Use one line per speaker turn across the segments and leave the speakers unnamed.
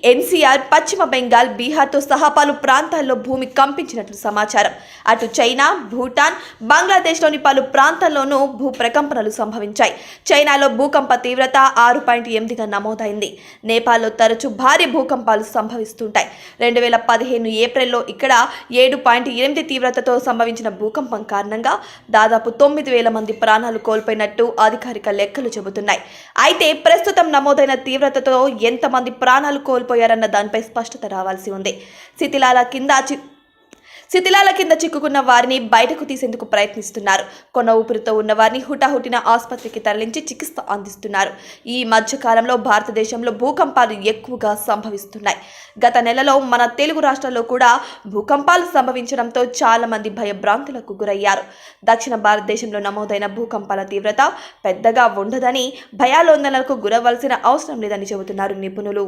NCR, పశ్చిమ బెంగాల్, బీహార్తో సహా పలు ప్రాంతాల్లో భూమి కంపించినట్లు సమాచారం. అటు చైనా, భూటాన్, బంగ్లాదేశ్లోని పలు ప్రాంతాల్లోనూ భూ ప్రకంపనలు సంభవించాయి. చైనాలో భూకంప తీవ్రత 6.8గా నమోదైంది. నేపాల్లో తరచూ భారీ భూకంపాలు సంభవిస్తుంటాయి. 2015 ఏప్రిల్లో ఇక్కడ 7.8 తీవ్రతతో సంభవించిన భూకంపం కారణంగా దాదాపు 9,000 మంది ప్రాణాలు కోల్పోయినట్టు అధికారిక లెక్కలు చెబుతున్నాయి. అయితే ప్రస్తుతం నమోదైన తీవ్రతతో ఎంతమంది ప్రాణాలు కోల్పోయారన్న దానిపై స్పష్టత రావాల్సి ఉంది. శిథిలాల కింద చిక్కుకున్న వారిని బయటకు తీసేందుకు ప్రయత్నిస్తున్నారు. కొన ఊపిరితో ఉన్న వారిని హుటాహుటిన ఆసుపత్రికి తరలించి చికిత్స అందిస్తున్నారు. ఈ మధ్య కాలంలో భారతదేశంలో భూకంపాలు ఎక్కువగా సంభవిస్తున్నాయి. గత నెలలో మన తెలుగు రాష్ట్రాల్లో కూడా భూకంపాలు సంభవించడంతో చాలా మంది భయభ్రాంతులకు గురయ్యారు. దక్షిణ భారతదేశంలో నమోదైన భూకంపాల తీవ్రత పెద్దగా ఉండదని, భయాందోళనలకు గురవలసిన అవసరం లేదని చెబుతున్నారు నిపుణులు.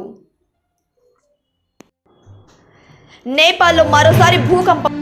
నేపాల్లో మరోసారి భూకంపం